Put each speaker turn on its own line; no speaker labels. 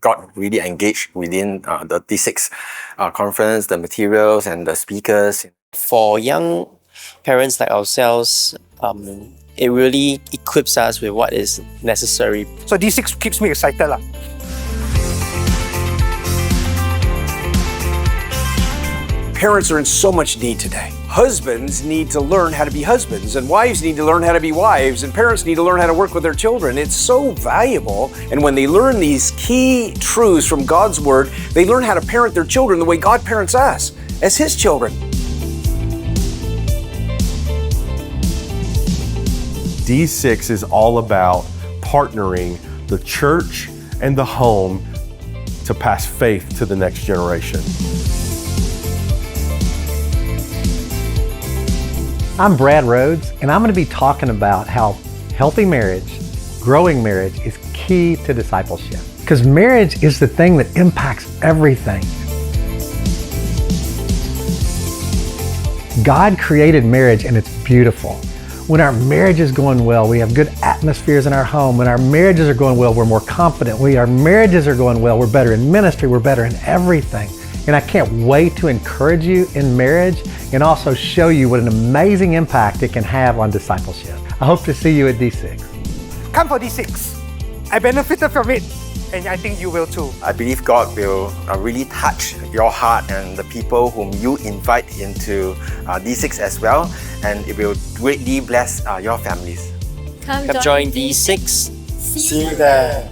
got really engaged within the 𝗕6 conference, the materials and the speakers.
For young parents like ourselves, it really equips us with what is necessary.
So 𝗕6 keeps me excited lah.
Parents are in so much need today. Husbands need to learn how to be husbands, and wives need to learn how to be wives, and parents need to learn how to work with their children. It's so valuable, and when they learn these key truths from God's Word, they learn how to parent their children the way God parents us, as His children.
𝗕6 is all about partnering the church and the home to pass faith to the next generation.
I'm Brad Rhodes, and I'm going to be talking about how healthy marriage, growing marriage, is key to discipleship. Because marriage is the thing that impacts everything. God created marriage and it's beautiful. When our marriage is going well, we have good atmospheres in our home. When our marriages are going well, we're more confident. When our marriages are going well, we're better in ministry, we're better in everything. And I can't wait to encourage you in marriage and also show you what an amazing impact it can have on discipleship. I hope to see you at 𝗕6.
Come for 𝗕6. I benefited from it, and I think you will too.
I believe God will really touch your heart and the people whom you invite into 𝗕6 as well, and it will greatly bless your families.
Come join 𝗕6.
See you there.